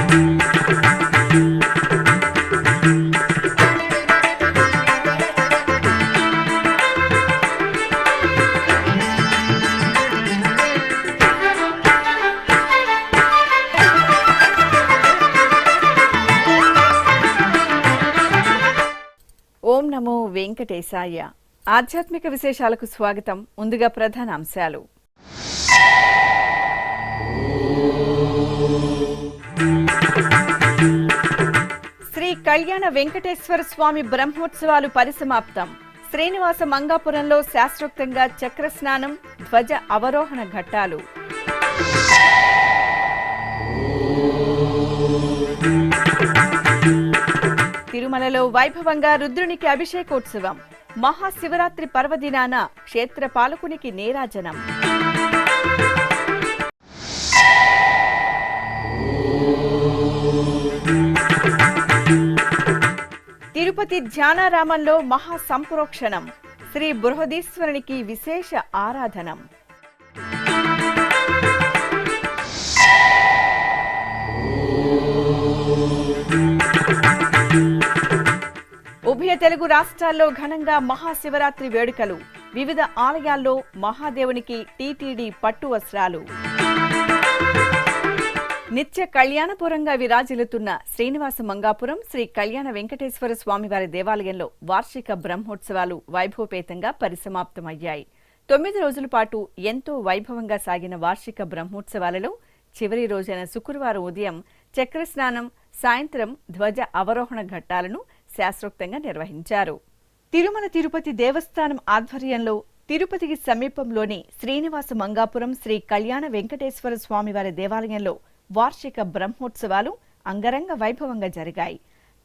ఓం నమో వెంకటేశాయ. ఆధ్యాత్మిక విశేషాలకు స్వాగతం. ముందుగా ప్రధాన అంశాలు. శ్రీ కళ్యాణ వెంకటేశ్వర స్వామి బ్రహ్మోత్సవాలు పరిసమాప్తం. శ్రీనివాస మంగాపురంలో శాస్త్రోక్తంగా చక్రస్నానం, ధ్వజ అవరోహణ ఘట్టాలు. తిరుమలలో వైభవంగా రుద్రునికి అభిషేకోత్సవం. మహాశివరాత్రి పర్వదినాన క్షేత్ర పాలకునికి నీరాజనం. తిరుపతి ధ్యానారామంలో మహా సంప్రోక్షణం. శ్రీ బృహదీశ్వరునికి విశేష ఆరాధనం. ఉభయ తెలుగు రాష్ట్రాల్లో ఘనంగా మహాశివరాత్రి వేడుకలు. వివిధ ఆలయాల్లో మహాదేవునికి టీటీడీ పట్టు వస్త్రాలు. నిత్య కళ్యాణపురంగా విరాజిల్లుతున్న శ్రీనివాస మంగాపురం శ్రీ కళ్యాణ వెంకటేశ్వర స్వామివారి దేవాలయంలో వార్షిక బ్రహ్మోత్సవాలు వైభవపేతంగా పరిసమాప్తమయ్యాయి. 9 రోజుల పాటు ఎంతో వైభవంగా సాగిన వార్షిక బ్రహ్మోత్సవాలలో చివరి రోజైన శుక్రవారం ఉదయం చక్రస్నానం, సాయంత్రం ధ్వజ అవరోహణ ఘట్టాలను శాస్త్రోక్తంగా నిర్వహించారు. తిరుమల తిరుపతి దేవస్థానం ఆధ్వర్యంలో తిరుపతికి సమీపంలోని శ్రీనివాస మంగాపురం శ్రీ కళ్యాణ వెంకటేశ్వర స్వామివారి దేవాలయంలో వార్షిక బ్రహ్మోత్సవాలు అంగరంగ వైభవంగా జరిగాయి.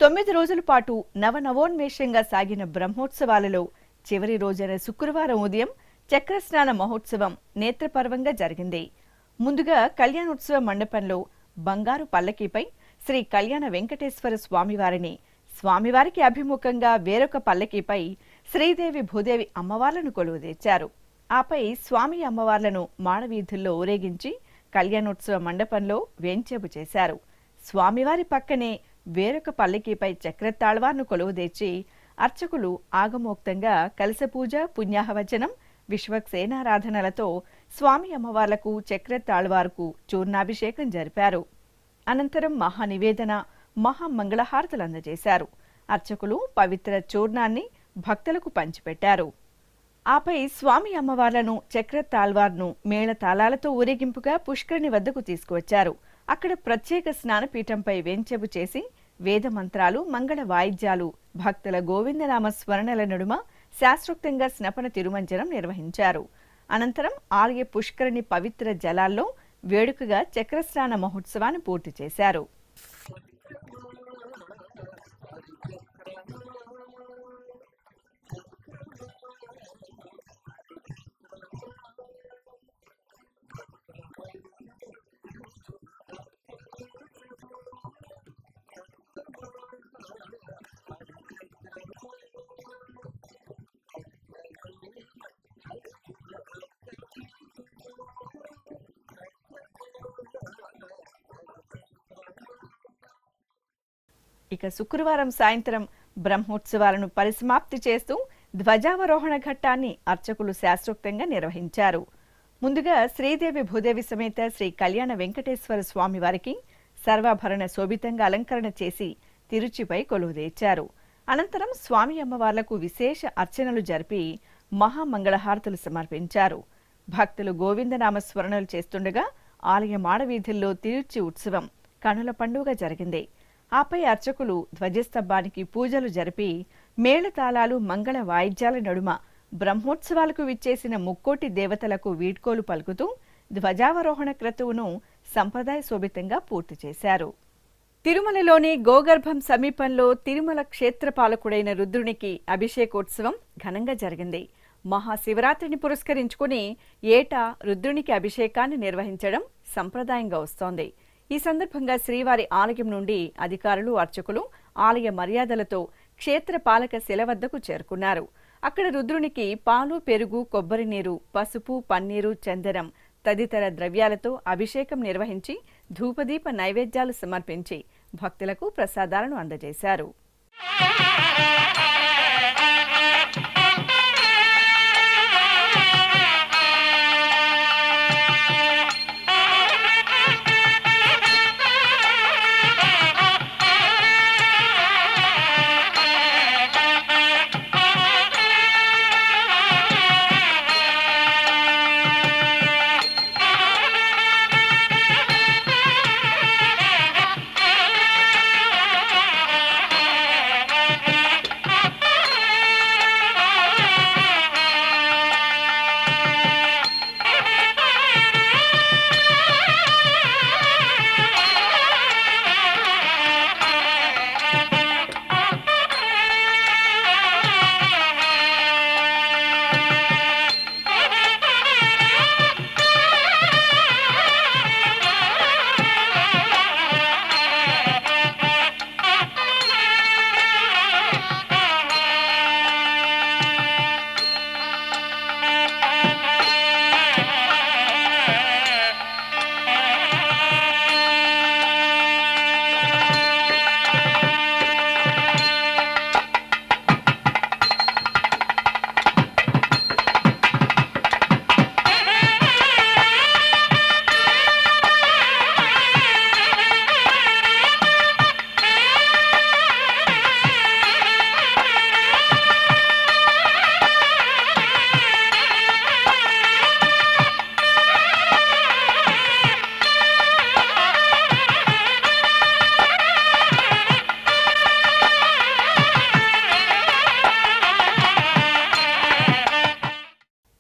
9 రోజుల పాటు నవనవోన్మేషంగా సాగిన బ్రహ్మోత్సవాలలో చివరి రోజైన శుక్రవారం ఉదయం చక్రస్నాన మహోత్సవం నేత్రపర్వంగా జరిగింది. ముందుగా కళ్యాణోత్సవ మండపంలో బంగారు పల్లకీపై శ్రీ కళ్యాణ వెంకటేశ్వర స్వామివారికి అభిముఖంగా వేరొక పల్లకీపై శ్రీదేవి భూదేవి అమ్మవార్లను కొలువుదీర్చారు. ఆపై స్వామి అమ్మవార్లను మాడవీధుల్లో ఊరేగించి కళ్యాణోత్సవ మండపంలో వేంచేపు చేశారు. స్వామివారి పక్కనే వేరొక పల్లకీపై చక్రతాళ్వార్ను కొలువుదీర్చి అర్చకులు ఆగమోక్తంగా కలశపూజ, పుణ్యాహవచనం, విశ్వక్సేనారాధనలతో స్వామి అమ్మవార్లకు చక్రతాళ్వార్కు చూర్ణాభిషేకం జరిపారు. అనంతరం మహానివేదన, మహామంగళహారతులు అందజేశారు. అర్చకులు పవిత్ర చూర్ణాన్ని భక్తులకు పంచిపెట్టారు. ఆపై స్వామి అమ్మవార్లను, చక్రతాళ్వార్ను మేళతాళాలతో ఊరేగింపుగా పుష్కరిణి వద్దకు తీసుకువచ్చారు. అక్కడ ప్రత్యేక స్నానపీఠంపై వేంచెబు చేసి వేదమంత్రాలు, మంగళ వాయిద్యాలు, భక్తుల గోవిందనామ స్మరణల నడుమ శాస్త్రోక్తంగా స్నపన తిరుమంజనం నిర్వహించారు. అనంతరం ఆలయ పుష్కరిణి పవిత్ర జలాల్లో వేడుకగా చక్రస్నాన మహోత్సవాన్ని పూర్తి చేశారు. ఇక శుక్రవారం సాయంత్రం బ్రహ్మోత్సవాలను పరిసమాప్తి చేస్తూ ధ్వజావరోహణ ఘట్టాన్ని అర్చకులు శాస్త్రోక్తంగా నిర్వహించారు. ముందుగా శ్రీదేవి భూదేవి సమేత శ్రీ కళ్యాణ వెంకటేశ్వర స్వామివారికి సర్వాభరణ శోభితంగా అలంకరణ చేసి తిరుచిపై కొలువుదీర్చారు. అనంతరం స్వామి అమ్మవార్లకు విశేష అర్చనలు జరిపి మహామంగళహారతులు సమర్పించారు. భక్తులు గోవిందనామ స్మరణలు చేస్తుండగా ఆలయ మాడవీధుల్లో తిరుచి ఉత్సవం కనుల పండుగ జరిగింది. ఆపై అర్చకులు ధ్వజస్తంభానికి పూజలు జరిపి మేళతాళాలు, మంగళ వాయిద్యాల నడుమ బ్రహ్మోత్సవాలకు విచ్చేసిన ముక్కోటి దేవతలకు వీడ్కోలు పలుకుతూ ధ్వజావరోహణ క్రతువును సంప్రదాయ శోభితంగా పూర్తి చేశారు. తిరుమలలోని గోగర్భం సమీపంలో తిరుమల క్షేత్రపాలకుడైన రుద్రునికి అభిషేకోత్సవం ఘనంగా జరిగింది. మహాశివరాత్రిని పురస్కరించుకుని ఏటా రుద్రునికి అభిషేకాన్ని నిర్వహించడం సంప్రదాయంగా వస్తోంది. ఈ సందర్భంగా శ్రీవారి ఆలయం నుండి అధికారులు, అర్చకులు ఆలయ మర్యాదలతో క్షేత్ర పాలక శిల వద్దకు చేరుకున్నారు. అక్కడ రుద్రునికి పాలు, పెరుగు, కొబ్బరి నీరు, పసుపు, పన్నీరు, చందనం, తదితర ద్రవ్యాలతో అభిషేకం నిర్వహించి ధూపదీప నైవేద్యాలు సమర్పించి భక్తులకు ప్రసాదాలను అందజేశారు.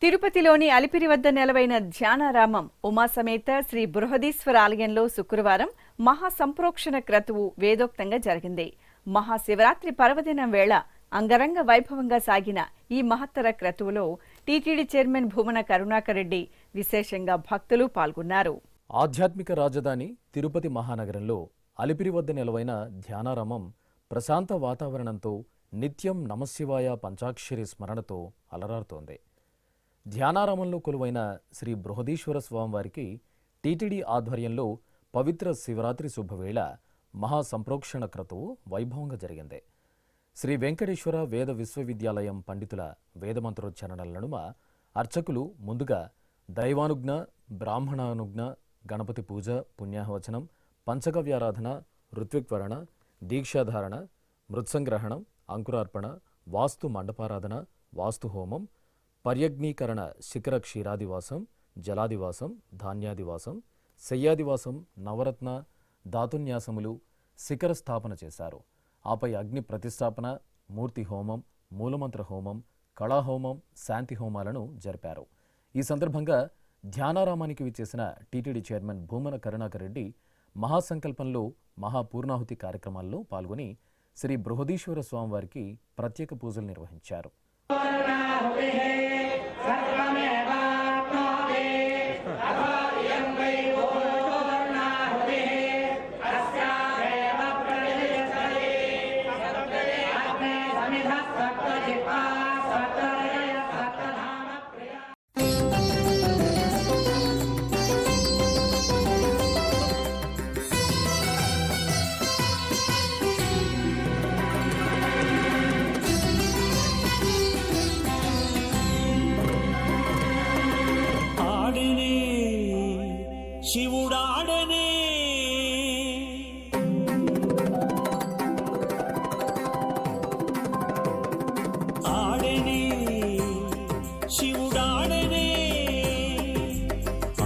తిరుపతిలోని అలిపిరి వద్ద నెలవైన ధ్యానారామం ఉమాసమేత శ్రీ బృహదీశ్వర ఆలయంలో శుక్రవారం మహాసంప్రోక్షణ క్రతువు వేదోక్తంగా జరిగింది. మహాశివరాత్రి పర్వదినం వేళ అంగరంగ వైభవంగా సాగిన ఈ మహత్తర క్రతువులో టీటీడీ చైర్మన్ భూమన కరుణాకర్ రెడ్డి విశేషంగా భక్తులు పాల్గొన్నారు. ఆధ్యాత్మిక రాజధాని తిరుపతి మహానగరంలో అలిపిరి వద్ద నెలవైన ధ్యానారామం ప్రశాంత వాతావరణంతో నిత్యం నమశివాయ పంచాక్షరి స్మరణతో అలరారుతోంది. ధ్యానారామంలో కొలువైన శ్రీ బృహదీశ్వర స్వామివారికి టీటీడీ ఆధ్వర్యంలో పవిత్ర శివరాత్రి శుభవేళ మహాసంప్రోక్షణ క్రతువు వైభవంగా జరిగింది. శ్రీ వెంకటేశ్వర వేద విశ్వవిద్యాలయం పండితుల వేదమంత్రోచ్చరణల నడుమ అర్చకులు ముందుగా దైవానుజ్ఞ, బ్రాహ్మణానుజ్ఞ, గణపతి పూజ, పుణ్యాహవచనం, పంచగవ్యారాధన, ఋత్విక్వరణ, దీక్షాధారణ, మృత్సంగ్రహణం, అంకురార్పణ, వాస్తు మండపారాధన, వాస్తుహోమం, పర్యగ్నీకరణ, శిఖర క్షీరాదివాసం, జలాదివాసం, ధాన్యాదివాసం, శయ్యాదివాసం, నవరత్న ధాతున్యాసములు, శిఖర స్థాపన చేశారు. ఆపై అగ్ని ప్రతిష్టాపన, మూర్తి హోమం, మూలమంత్ర హోమం, కళాహోమం, శాంతి హోమాలను జరిపారు. ఈ సందర్భంగా ధ్యానారామానికి విచ్చేసిన టీటీడీ చైర్మన్ భూమన కరుణాకర్ రెడ్డి మహాసంకల్పంలో మహాపూర్ణాహుతి కార్యక్రమాల్లో పాల్గొని శ్రీ బృహదీశ్వర స్వామివారికి ప్రత్యేక పూజలు నిర్వహించారు. శివుడాడనే ఆడనే, శివుడాడనే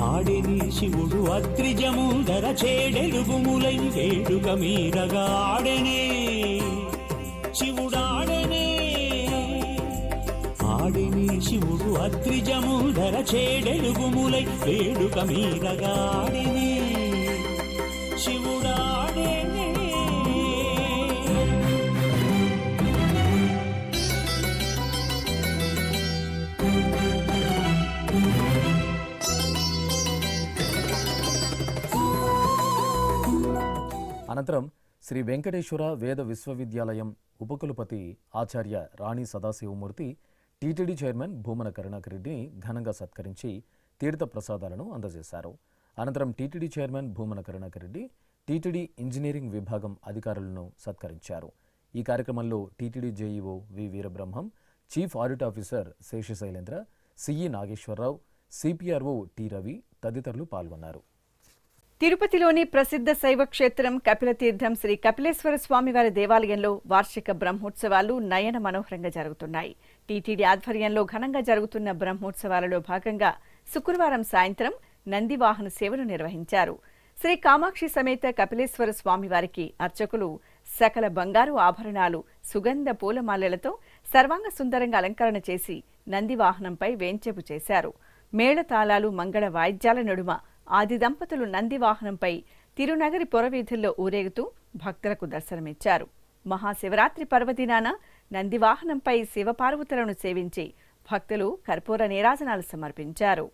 ఆడని శివుడు అత్రిజముదర చేడెలుగుములై వేడుక మీరగా ఆడనే, శివుడాడనే ఆడని శివుడు అత్రిజముదర చేడెలుగుములై వేడుక మీరగా ఆడనే, శివుడాడనే. అనంతరం శ్రీ వెంకటేశ్వర వేద విశ్వవిద్యాలయం ఉపకులపతి ఆచార్య రాణి సదాశివమూర్తి టీటీడీ చైర్మన్ భూమన కరుణాకర్ రెడ్డిని ఘనంగా సత్కరించి తీర్థ ప్రసాదాలను అందజేశారు. అనంతరం TTD chairman Bhumana Karunakar Reddy, TTD engineering విభాగం అధికారులను సత్కరించారు. ఈ కార్యక్రమంలో TTD JEO V Veerabrahmam, chief audit officer Seshasailendra, CE Nageswararao, CPRO T Ravi తదితరులు పాల్గొన్నారు. తిరుపతిలోని ప్రసిద్ధ శైవ క్షేత్రం కపిలతీర్థం శ్రీ కపిలేశ్వర స్వామివారి దేవాలయంలో వార్షిక బ్రహ్మోత్సవాలు నయన మనోహరంగా జరుగుతున్నాయి. టీటీడీ ఆధ్వర్యంలో ఘనంగా జరుగుతున్న బ్రహ్మోత్సవాలలో భాగంగా శుక్రవారం సాయంత్రం నందివాహన సేవను నిర్వహించారు. శ్రీ కామాక్షి సమేత కపిలేశ్వర స్వామివారికి అర్చకులు సకల బంగారు ఆభరణాలు, సుగంధ పూలమాలలతో సర్వాంగ సుందరంగా అలంకరణ చేసి నందివాహనంపై వేంచేపు చేశారు. మేళతాళాలు, మంగళ వాయిద్యాల నడుమ ఆది దంపతులు నందివాహనంపై తిరునగరి పొరవీధుల్లో ఊరేగుతూ భక్తులకు దర్శనమిచ్చారు. మహాశివరాత్రి పర్వదినాన నందివాహనంపై శివపార్వతులను సేవించి భక్తులు కర్పూర నీరాజనాలు సమర్పించారు.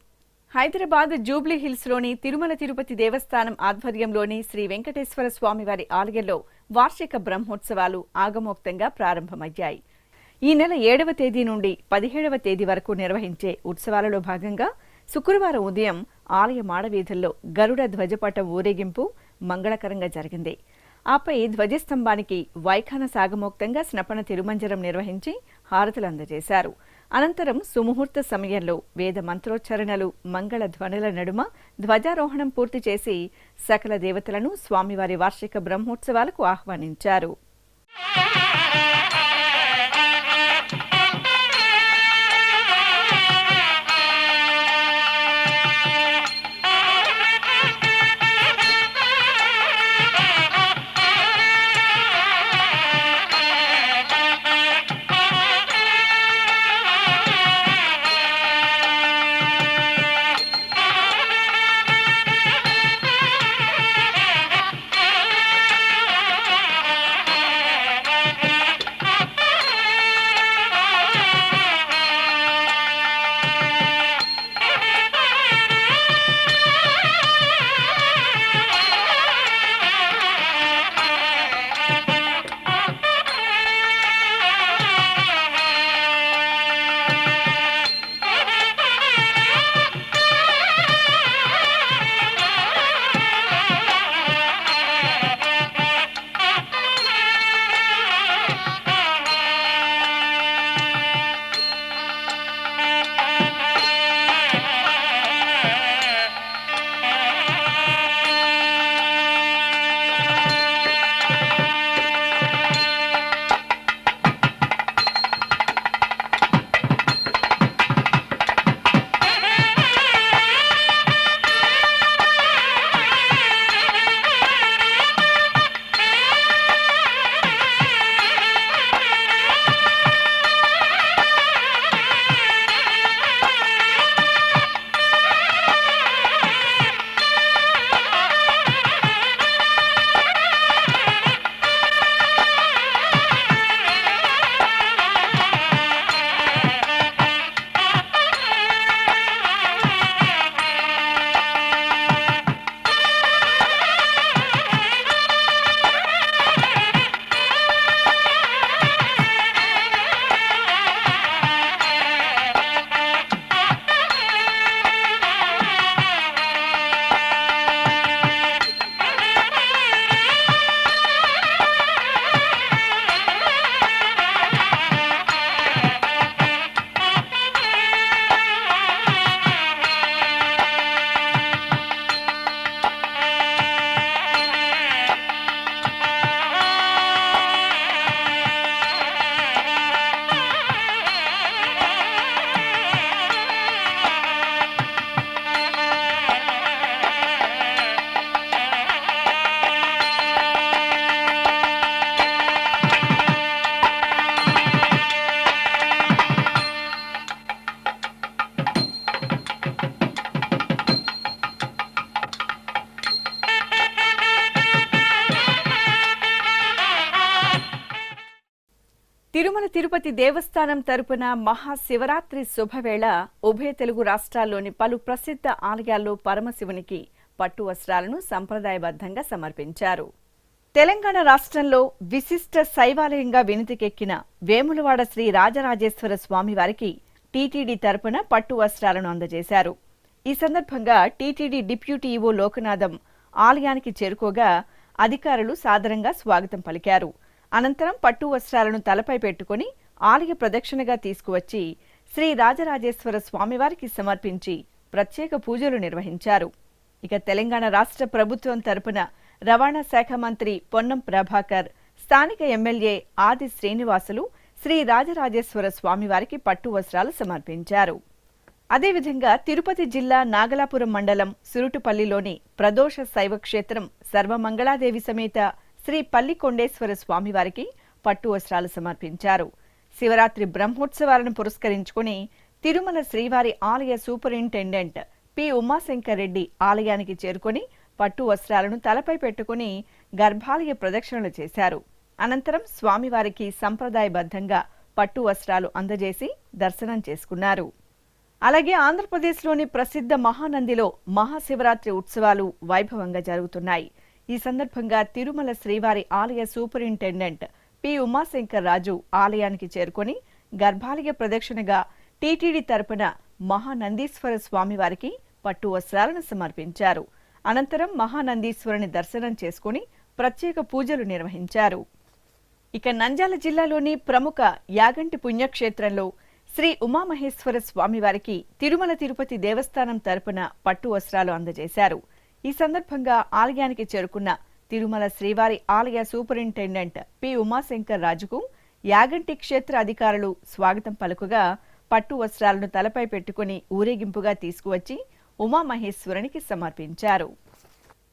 హైదరాబాద్ జూబ్లీ హిల్స్లోని తిరుమల తిరుపతి దేవస్థానం ఆధ్వర్యంలోని శ్రీ వెంకటేశ్వర స్వామివారి ఆలయంలో వార్షిక బ్రహ్మోత్సవాలు ఆగమోక్తంగా ప్రారంభమయ్యాయి. ఈ నెల 7వ తేదీ నుండి 17వ తేదీ వరకు నిర్వహించే ఉత్సవాలలో భాగంగా శుక్రవారం ఉదయం ఆలయ మాడవీధుల్లో గరుడ ధ్వజపటం ఊరేగింపు మంగళకరంగా జరిగింది. ఆపై ధ్వజస్తంభానికి వైఖాన సాగమోక్తంగా స్నపన తిరుమంజనం నిర్వహించి హారతులు అందజేశారు. అనంతరం సుముహూర్త సమయంలో వేద మంత్రోచ్చరణలు, మంగళ ధ్వనుల నడుమ ధ్వజారోహణం పూర్తి చేసి సకల దేవతలను స్వామివారి వార్షిక బ్రహ్మోత్సవాలకు ఆహ్వానించారు. తిరుమల తిరుపతి దేవస్థానం తరపున మహాశివరాత్రి శుభవేళ ఉభయ తెలుగు రాష్ట్రాల్లోని పలు ప్రసిద్ధ ఆలయాల్లో పరమశివునికి పట్టు వస్త్రాలను సంప్రదాయబద్ధంగా సమర్పించారు. తెలంగాణ రాష్ట్రంలో విశిష్ట శైవాలయంగా వినుతికెక్కిన వేములవాడ శ్రీ రాజరాజేశ్వర స్వామివారికి టీటీడీ తరపున పట్టు వస్త్రాలను అందజేశారు. ఈ సందర్భంగా టీటీడీ డిప్యూటీ ఈవో లోకనాథం ఆలయానికి చేరుకోగా అధికారులు సాదరంగా స్వాగతం పలికారు. అనంతరం పట్టు వస్త్రాలను తలపై పెట్టుకుని ఆలయ ప్రదక్షిణగా తీసుకువచ్చి శ్రీ రాజరాజేశ్వర స్వామివారికి సమర్పించి ప్రత్యేక పూజలు నిర్వహించారు. ఇక తెలంగాణ రాష్ట్ర ప్రభుత్వం తరపున రవాణా శాఖ మంత్రి పొన్నం ప్రభాకర్, స్థానిక ఎమ్మెల్యే ఆది శ్రీనివాసులు శ్రీ రాజరాజేశ్వర స్వామివారికి పట్టు వస్త్రాలు సమర్పించారు. అదేవిధంగా తిరుపతి జిల్లా నాగలాపురం మండలం సురుటుపల్లిలోని ప్రదోష శైవక్షేత్రం సర్వమంగళాదేవి సమేత శ్రీ పల్లికొండేశ్వర స్వామివారికి పట్టు వస్త్రాలు సమర్పించారు. శివరాత్రి బ్రహ్మోత్సవాలను పురస్కరించుకుని తిరుమల శ్రీవారి ఆలయ సూపరింటెండెంట్ పి ఉమాశంకర్ రెడ్డి ఆలయానికి చేరుకుని పట్టు వస్త్రాలను తలపై పెట్టుకుని గర్భాలయ ప్రదక్షిణలు చేశారు. అనంతరం స్వామివారికి సంప్రదాయబద్ధంగా పట్టు వస్త్రాలు అందజేసి దర్శనం చేసుకున్నారు. అలాగే ఆంధ్రప్రదేశ్లోని ప్రసిద్ధ మహానందిలో మహాశివరాత్రి ఉత్సవాలు వైభవంగా జరుగుతున్నాయి. ఈ సందర్భంగా తిరుమల శ్రీవారి ఆలయ సూపరింటెండెంట్ పి ఉమాశంకర్ రాజు ఆలయానికి చేరుకుని గర్భాలయ ప్రదక్షిణగా టీటీడీ తరపున మహానందీశ్వర స్వామివారికి పట్టు వస్త్రాలను సమర్పించారు. అనంతరం మహానందీశ్వరుని దర్శనం చేసుకుని ప్రత్యేక పూజలు నిర్వహించారు. ఇక నంద్యాల జిల్లాలోని ప్రముఖ యాగంటి పుణ్యక్షేత్రంలో శ్రీ ఉమామహేశ్వర స్వామివారికి తిరుమల తిరుపతి దేవస్థానం తరపున పట్టు వస్త్రాలు అందజేశారు. ఈ సందర్భంగా ఆలయానికి చేరుకున్న తిరుమల శ్రీవారి ఆలయ సూపరింటెండెంట్ పి ఉమాశంకర్ రాజుకు యాగంటి క్షేత్ర అధికారులు స్వాగతం పలుకుగా పట్టు వస్త్రాలను తలపై పెట్టుకుని ఊరేగింపుగా తీసుకువచ్చి ఉమామహేశ్వరునికి సమర్పించారు.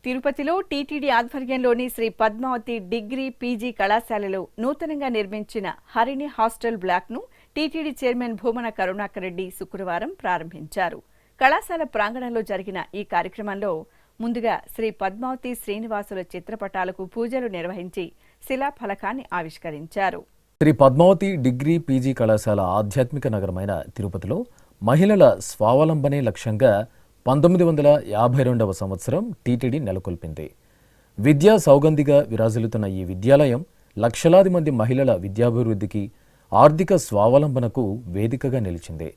తిరుపతిలో టీటీడీ ఆధ్వర్యంలోని శ్రీ పద్మావతి డిగ్రీ పీజీ కళాశాలలో నూతనంగా నిర్మించిన హరిణి హాస్టల్ బ్లాక్ను టీటీడీ చైర్మన్ భూమన కరుణాకర్ రెడ్డి శుక్రవారం ప్రారంభించారు. కళాశాల ప్రాంగణంలో జరిగిన ఈ కార్యక్రమంలో ముందుగా శ్రీ పద్మావతి శ్రీనివాసుల చిత్రపటాలకు పూజలు నిర్వహించి శిలాఫలకాన్ని ఆవిష్కరించారు. శ్రీ పద్మావతి డిగ్రీ పీజీ కళాశాల ఆధ్యాత్మిక నగరమైన తిరుపతిలో మహిళల స్వావలంబనే లక్ష్యంగా 1952వ సంవత్సరం టీటీడీ నెలకొల్పింది. విద్యా సౌగంధిగా విరాజిల్లుతున్న ఈ విద్యాలయం లక్షలాది మంది మహిళల విద్యాభివృద్ధికి, ఆర్థిక స్వావలంబనకు వేదికగా నిలిచింది.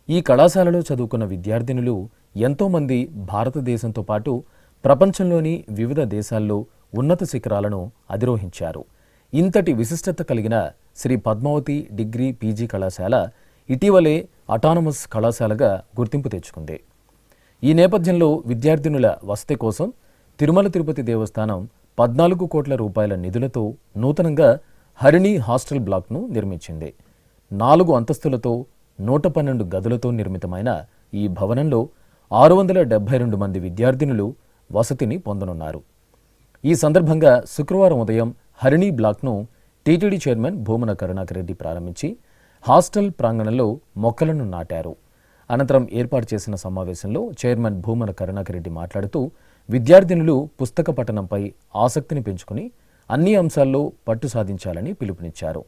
ఈ కళాశాలలో చదువుకున్న విద్యార్థినులు ఎంతోమంది భారతదేశంతో పాటు ప్రపంచంలోని వివిధ దేశాల్లో ఉన్నత శిఖరాలను అధిరోహించారు. ఇంతటి విశిష్టత కలిగిన శ్రీ పద్మావతి డిగ్రీ పీజీ కళాశాల ఇటీవలే అటానమస్ కళాశాలగా గుర్తింపు తెచ్చుకుంది. ఈ నేపథ్యంలో విద్యార్థినుల వసతి కోసం తిరుమల తిరుపతి దేవస్థానం 14 కోట్ల రూపాయల నిధులతో నూతనంగా హరిణి హాస్టల్ బ్లాక్ను నిర్మించింది. 4 అంతస్తులతో 112 గదులతో నిర్మితమైన ఈ భవనంలో 672 మంది విద్యార్థినులు వసతిని పొందనున్నారు. ఈ సందర్భంగా శుక్రవారం ఉదయం హరిణి బ్లాక్ను టీటీడీ చైర్మన్ భూమన కరుణాకర్ రెడ్డి ప్రారంభించి హాస్టల్ ప్రాంగణంలో మొక్కలను నాటారు. అనంతరం ఏర్పాటు చేసిన సమావేశంలో చైర్మన్ భూమన కరుణాకర్ రెడ్డి మాట్లాడుతూ విద్యార్థినులు పుస్తక పఠనంపై ఆసక్తిని పెంచుకుని అన్ని అంశాల్లో పట్టు సాధించాలని పిలుపునిచ్చారు.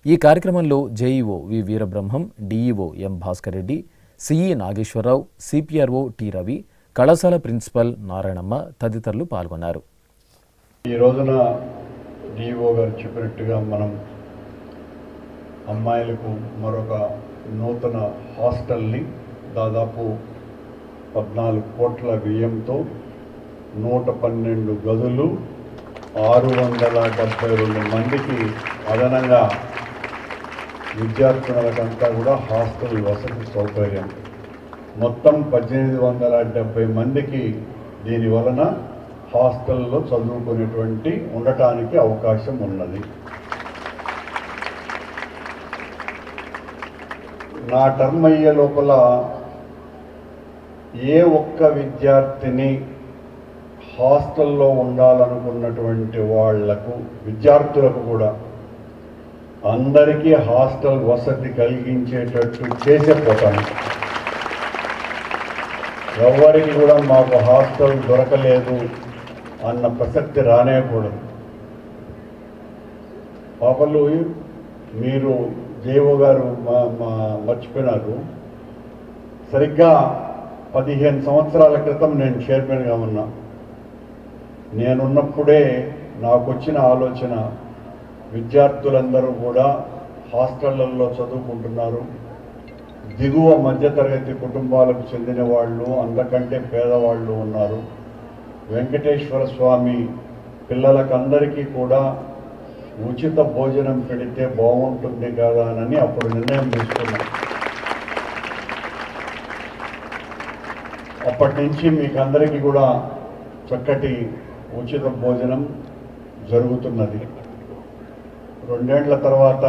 ఈ కార్యక్రమంలో JEO V Veerabrahmam, DEO M Bhaskar Reddy, CE Nageswararao, CPRO T Ravi, కళాశాల ప్రిన్సిపల్ నారాయణమ్మ తదితరులు పాల్గొన్నారు. ఈ రోజున డిఓ గారు చెప్పినట్టుగా మనం అమ్మాయిలకు మరొక నూతన హాస్టల్ని దాదాపు 14 కోట్ల వ్యయంతో 112 గదులు 672 మందికి అదనంగా విద్యార్థినులకంతా కూడా హాస్టల్ వసతి సౌకర్యం మొత్తం 1870 మందికి దీని వలన హాస్టల్లో చదువుకునేటువంటి ఉండటానికి అవకాశం ఉన్నది. నా టర్మ్ అయ్యే లోపల ఏ ఒక్క విద్యార్థిని హాస్టల్లో ఉండాలనుకున్నటువంటి వాళ్లకు విద్యార్థులకు కూడా అందరికీ హాస్టల్ వసతి కలిగించేటట్టు చేసేపోతాను. ఎవరికి కూడా మాకు హాస్టల్ దొరకలేదు అన్న ప్రసక్తి రానేకూడదు. పాపలు మీరు జేఓ గారు మర్చిపోయినారు. సరిగ్గా 15 సంవత్సరాల క్రితం నేను చైర్మన్గా ఉన్నా. నేనున్నప్పుడే నాకు వచ్చిన ఆలోచన, విద్యార్థులందరూ కూడా హాస్టళ్లలో చదువుకుంటున్నారు, దిగువ మధ్యతరగతి కుటుంబాలకు చెందిన వాళ్ళు, అంతకంటే పేదవాళ్ళు ఉన్నారు. వెంకటేశ్వర స్వామి పిల్లలకందరికీ కూడా ఉచిత భోజనం పెడితే బాగుంటుంది కదా అని అప్పుడు నిర్ణయం తీసుకున్నాం. అప్పటి నుంచి మీకు అందరికీ కూడా చక్కటి ఉచిత భోజనం జరుగుతున్నది. 2 ఏళ్ల తర్వాత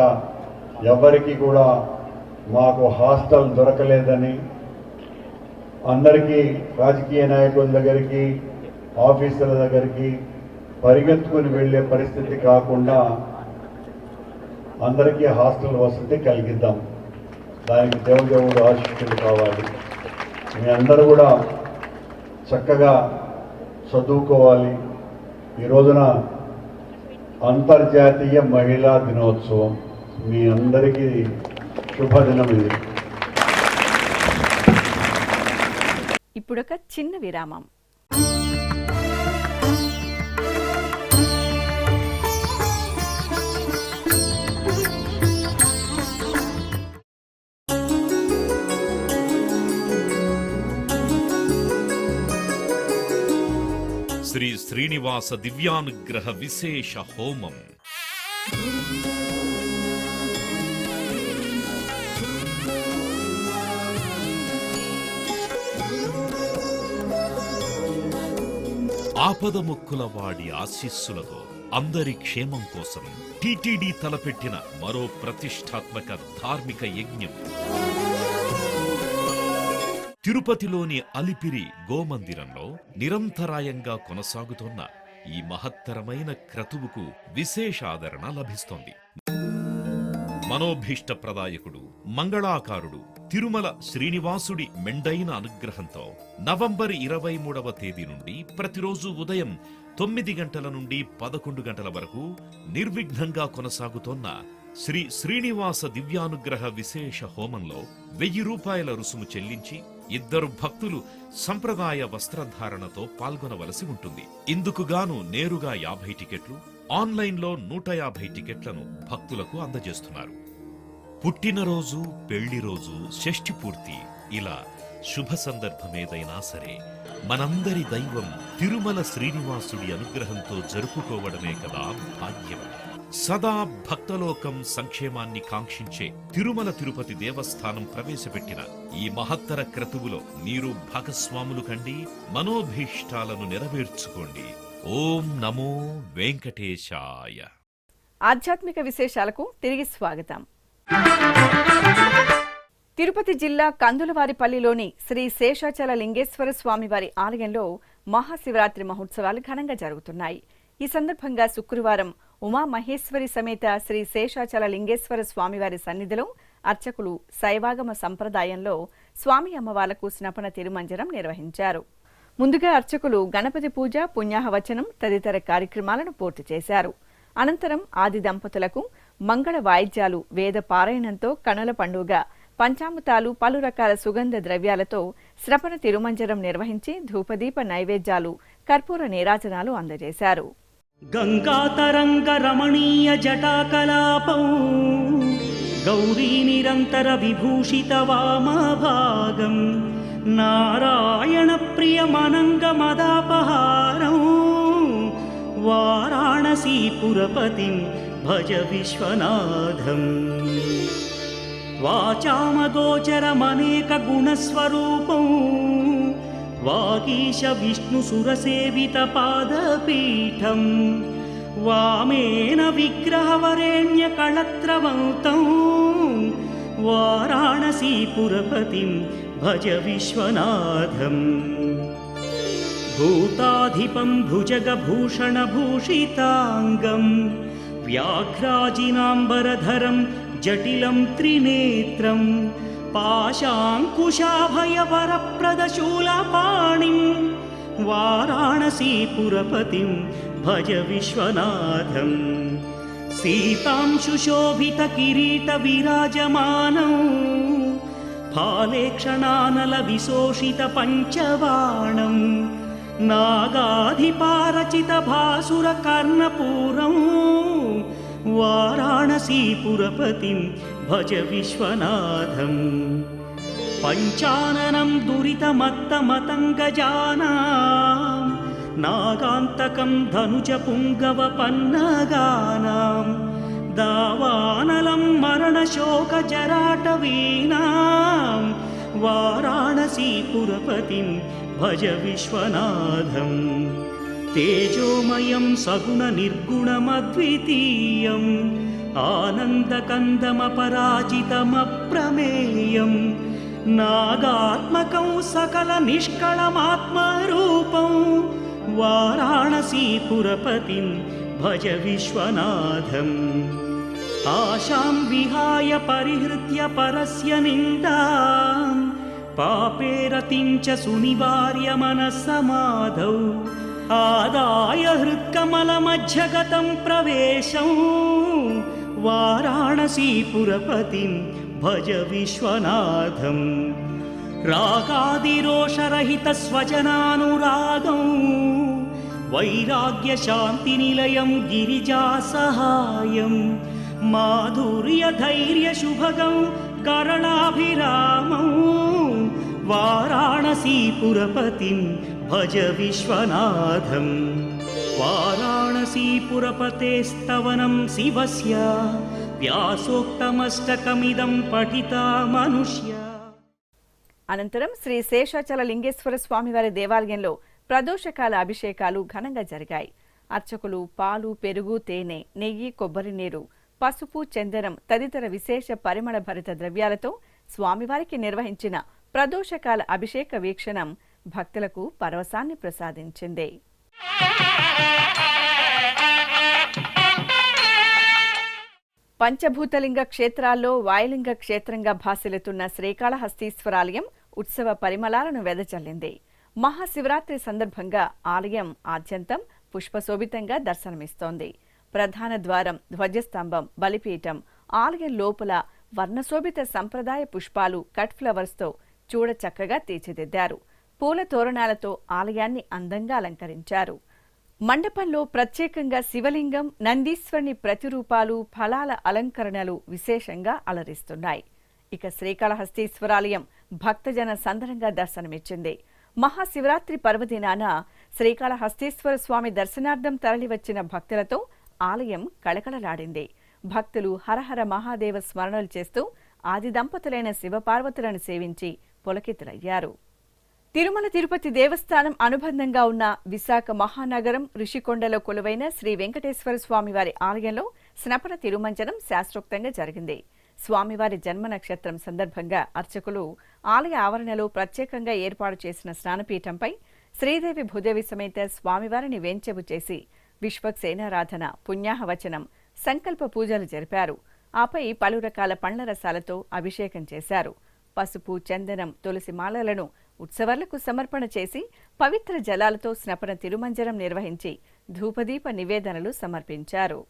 ఎవరికి కూడా మాకు హాస్టల్ దొరకలేదని అందరికీ రాజకీయ నాయకుల దగ్గరికి, ఆఫీసర్ల దగ్గరికి పరిగెత్తుకుని వెళ్ళే పరిస్థితి కాకుండా అందరికీ హాస్టల్ వసతి కలిగిద్దాం. దానికి దేవుడు ఆశీస్సులు కావాలి. మీ అందరూ కూడా చక్కగా చదువుకోవాలి. ఈ రోజున అంతర్జాతీయ మహిళా దినోత్సవం. మీ అందరికీ శుభదినం ఇది. ఇప్పుడొక చిన్న విరామం. శ్రీ శ్రీనివాస దివ్యానుగ్రహ విశేష హోమం. ఆపదముక్కుల వాడి ఆశీస్సులతో అందరి క్షేమం కోసం టీటీడీ తలపెట్టిన మరో ప్రతిష్టాత్మక ధార్మిక యజ్ఞం. తిరుపతిలోని అలిపిరి గోమందిరంలో నిరంతరాయంగా కొనసాగుతోన్న ఈ మహత్తరమైన క్రతువుకు విశేష ఆదరణ లభిస్తోంది. మనోభీష్టప్రదాయకుడు, మంగళాకారుడు తిరుమల శ్రీనివాసుడి మెండైన అనుగ్రహంతో నవంబర్ 23వ తేదీ నుండి ప్రతిరోజు ఉదయం 9 గంటల నుండి 11 గంటల వరకు నిర్విఘ్నంగా కొనసాగుతోన్న శ్రీ శ్రీనివాస దివ్యానుగ్రహ విశేష హోమంలో 1000 రూపాయల రుసుము చెల్లించి 2 భక్తులు సంప్రదాయ వస్త్రధారణతో పాల్గొనవలసి ఉంటుంది. ఇందుకుగాను నేరుగా 50 టికెట్లు, ఆన్లైన్లో 150 టికెట్లను భక్తులకు అందజేస్తున్నారు. పుట్టినరోజు, పెళ్లి రోజు, షష్ఠి పూర్తి ఇలా శుభ సందర్భమేదైనా సరే మనందరి దైవం తిరుమల శ్రీనివాసుడి అనుగ్రహంతో జరుపుకోవడమే కదా భాగ్యం. సదా భక్తలోకం సంక్షేమాన్ని కాంక్షించే తిరుమల తిరుపతి దేవస్థానం ప్రవేశపెట్టిన ఈ మహత్తర క్రతువులో మీరు భాగస్వాములు కండి, మనోభీష్టాలను నెరవేర్చుకోండి. ఓం నమో వెంకటేశాయ. ఆధ్యాత్మిక విశేషాలకు తిరిగి స్వాగతం. తిరుపతి జిల్లా కందులవారిపల్లిలోని శ్రీ శేషాచల లింగేశ్వర స్వామివారి ఆలయంలో మహాశివరాత్రి మహోత్సవాలు ఘనంగా జరుగుతున్నాయి. ఈ సందర్భంగా శుక్రవారం ఉమామహేశ్వరి సమేత శ్రీ శేషాచల లింగేశ్వర స్వామివారి సన్నిధిలో అర్చకులు శైవాగమ సంప్రదాయంలో స్వామి అమ్మవార్లకు స్నపన తిరుమంజనం నిర్వహించారు. ముందుగా అర్చకులు గణపతి పూజ, పుణ్యాహవచనం తదితర కార్యక్రమాలను పూర్తి చేశారు. అనంతరం ఆది దంపతులకు మంగళ వాయిద్యాలు, వేద పారాయణంతో కనుల పండుగ, పంచామృతాలు, పలు రకాల సుగంధ ద్రవ్యాలతో స్నపన తిరుమంజనం నిర్వహించి ధూపదీప నైవేద్యాలు, కర్పూర నీరాజనాలు అందజేశారు. గంగాతరంగ రమణీయ జటాకలాపం గౌరీ నిరంతర విభూషిత వామభాగం నారాయణ ప్రియమనంగ మదాపహారం వారాణసీపురపతిం భజ విశ్వనాథం వాచామగోచరమనేక గుణస్వరూపం వాగీశ విష్ణు సురసేవిత పాదపీఠం వామేన విగ్రహవరేణ్య కళత్రవంతం వారాణసీపురపతిం భజ విశ్వనాథం భూతాధిపం భుజగభూషణభూషితాంగం వ్యాఘ్రాజినాంబరధరం జటిలం త్రినేత్రం పాశాంకుశాభయవరప్రదశూలపాణిం వారాణసీపురపతిం భజ విశ్వనాథం సీతాంశుశోభిత కిరీట విరాజమానం ఫాలేక్షణానల విశోషిత పంచబాణం నాగాధిపారచిత భాసుర కర్ణపూరం వారాణసీపురపతిం భజ విశ్వనాథం పంచాననం దురితమత్తమతంగజానాం నాగాంతకం ధనుజ పుంగవ పన్నగానాం దావానలం మరణశోకజరాటవీనాం వారాణసీపురపతిం భజ విశ్వనాథం తేజోమయం సగుణ నిర్గుణమద్వితీయం ఆనందకందమపరాజితమప్రమేయం నాగాత్మకం సకల నిష్కళమాత్మరూపం వారాణసీపురపతిం భజ విశ్వనాథం ఆశాం విహాయ పరిహృత్య పరస్య నిందాం పాపేరతిం చ సునివార్య మనస్సమాధౌ ఆదాయ హృత్కమలమధ్యగతం ప్రవేశం వారాణసీపురపతిం భజ విశ్వనాథం రాగాదిరోషరహిత స్వజనానురాగం వైరాగ్య శాంతి నిలయం గిరిజా సహాయం మాధుర్య ధైర్య శుభగం కరణాభిరామం వారాణసీపురపతిం భజ విశ్వనాథం వారాణసీపురపతేస్తవనం శివస్య వ్యాసోక్తమష్టకమిదం పఠితా మనుష్య. అనంతరం శ్రీ శేషాచల లింగేశ్వర స్వామివారి దేవాలయంలో ప్రదోషకాల అభిషేకాలు ఘనంగా జరిగాయి. అర్చకులు పాలు, పెరుగు, తేనె, నెయ్యి, కొబ్బరి నీరు, పసుపు, చందనం తదితర విశేష పరిమళ భరిత ద్రవ్యాలతో స్వామివారికి నిర్వహించిన ప్రదోషకాల అభిషేక వీక్షణం భక్తులకు పరవశాన్ని ప్రసాదించింది. పంచభూతలింగ క్షేత్రాల్లో వాయులింగ క్షేత్రంగా భాసిల్లుతున్న శ్రీకాళహస్తీశ్వరాలయం ఉత్సవ పరిమళాలను వెదజల్లింది. మహాశివరాత్రి సందర్భంగా ఆలయం ఆద్యంతం పుష్పశోభితంగా దర్శనమిస్తోంది. ప్రధాన ద్వారం, ధ్వజస్తంభం, బలిపీఠం, ఆలయం లోపల వర్ణశోభిత సంప్రదాయ పుష్పాలు, కట్ ఫ్లవర్స్తో చూడ చక్కగా తీర్చిదిద్దారు. పూల తోరణాలతో ఆలయాన్ని అందంగా అలంకరించారు. మండపంలో ప్రత్యేకంగా శివలింగం, నందీశ్వరుని ప్రతిరూపాలు, ఫలాల అలంకరణలు విశేషంగా అలరిస్తున్నాయి. ఇక శ్రీకాళహస్తీశ్వరాలయం భక్తజన సందరంగా దర్శనమిచ్చింది. మహాశివరాత్రి పర్వదినాన శ్రీకాళహస్తీశ్వర స్వామి దర్శనార్థం తరలివచ్చిన భక్తులతో ఆలయం కళకళలాడింది. భక్తులు హరహర మహాదేవ స్మరణలు చేస్తూ ఆది దంపతులైన శివపార్వతులను సేవించి పులకితులయ్యారు. తిరుమల తిరుపతి దేవస్థానం అనుబంధంగా ఉన్న విశాఖ మహానగరం ఋషికొండలో కొలువైన శ్రీ వెంకటేశ్వర స్వామివారి ఆలయంలో స్నపన తిరుమంజనం శాస్త్రోక్తంగా జరిగింది. స్వామివారి జన్మ నక్షత్రం సందర్భంగా అర్చకులు ఆలయ ఆవరణలో ప్రత్యేకంగా ఏర్పాటు చేసిన స్నానపీఠంపై శ్రీదేవి భూదేవి సమేత స్వామివారిని వేంచెవు చేసి విశ్వక్సేనారాధన, పుణ్యాహవచనం, సంకల్ప పూజలు జరిపారు. ఆపై పలు రకాల పండ్ల రసాలతో అభిషేకం చేశారు. పసుపు, చందనం, తులసి మాలలను ఉత్సవాలకు సమర్పణ చేసి పవిత్ర జలాలతో స్నపన తిరుమంజనం నిర్వహించి ధూపదీప నివేదనలు సమర్పించారు.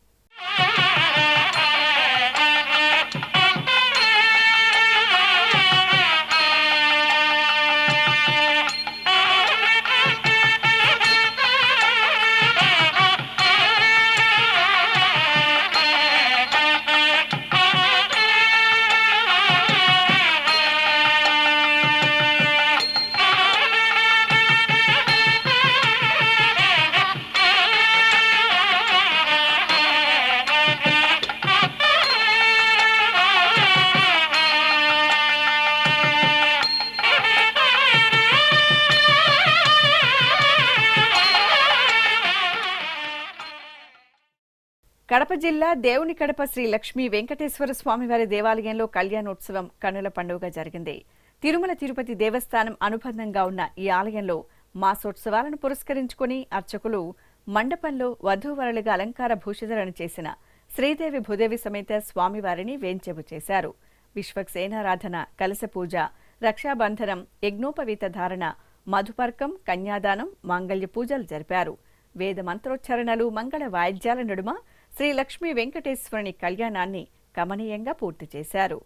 కడప జిల్లా దేవుని కడప శ్రీ లక్ష్మీ వెంకటేశ్వర స్వామివారి దేవాలయంలో కళ్యాణోత్సవం కన్నుల పండుగ జరిగింది. తిరుమల తిరుపతి దేవస్థానం అనుబంధంగా ఉన్న ఈ ఆలయంలో మాసోత్సవాలను పురస్కరించుకుని అర్చకులు మండపంలో వధూవరులుగా అలంకార భూషితులను చేసిన శ్రీదేవి భూదేవి సమేత స్వామివారిని వేంచెవు చేశారు. విశ్వక్సేనారాధన, కలశ పూజ, రక్షాబంధనం, యజ్ఞోపవీత ధారణ, మధుపర్కం, కన్యాదానం, మాంగళ్య పూజలు జరిపారు. వేద మంత్రోచ్చరణలు, మంగళ వాయిద్యాల నడుమ శ్రీ లక్ష్మీ వెంకటేశ్వరుని కళ్యాణాన్ని కమనీయంగా పూర్తి చేశారు.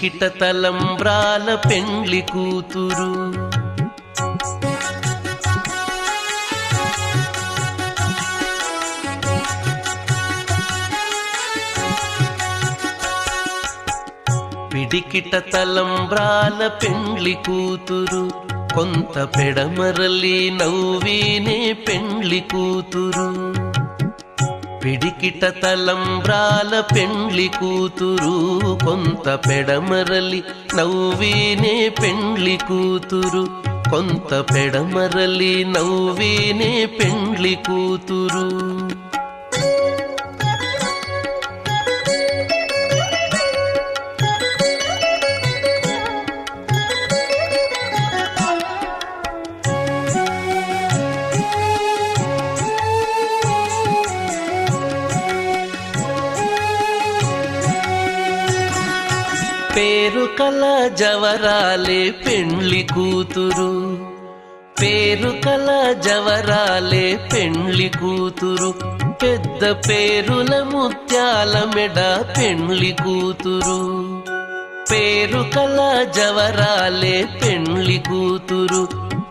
పిడికిట తలంబ్రాల పెండ్లి కూతురు పిడికిట తలంబ్రాల పెండ్లి కూతురు కొంత పెడమరలి నవ్వీనే పెండ్లి కూతురు పిడికిట తలంబ్రాల పెండ్లి కూతురు కొంత పెడమరలి నవ్వీనే పెండ్లి కూతురు కొంత పెడమరలి నవ్వీనే పెండ్లి కూతురు పేరు కల జవరాలే పెండ్లి కూతురు పేరు కల జవరాలే పెండ్లి కూతురు పెద్ద పేరుల ముత్యాల మెడ పెండ్లి కూతురు పేరు కల జవరాలే పెండ్లి కూతురు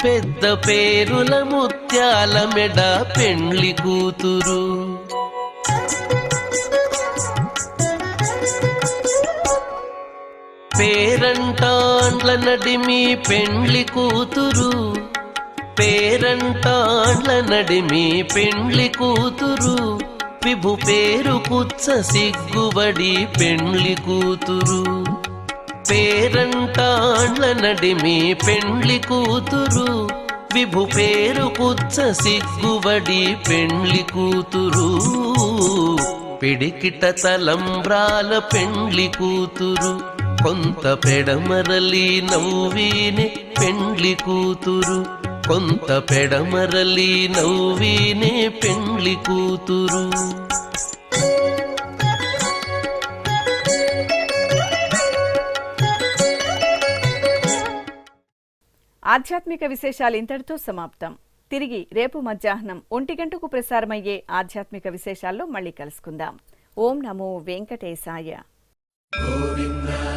పెద్ద పేరుల ముత్యాల మెడ పెండ్లి కూతురు పేరంటాండ్ల నడిమి పెండ్లి కూతురు పేరంటాండ్ల నడిమి పెండ్లి కూతురు విభు పేరు కుచ్చ సిగ్గుబడి పెండ్లి కూతురు పేరంటాండ్ల నడిమి పెండ్లి కూతురు విభు పేరు కుచ్చ సిగ్గుబడి పెండ్లి కూతురు పిడికిట తలంబ్రాల పెండ్లి కూతురు కొంత పెడమరలి నవ్వీనే పెండ్లి కూతురు కొంత పెడమరలి నవ్వీనే పెండ్లి కూతురు ఆధ్యాత్మిక విశేషాలు ఇంతటితో సమాప్తం. తిరిగి రేపు మధ్యాహ్నం 1 గంటకు ప్రసారమయ్యే ఆధ్యాత్మిక విశేషాల్లో మళ్ళీ కలుసుకుందాం. ఓం నమో వెంకటేశాయ. గోవిందా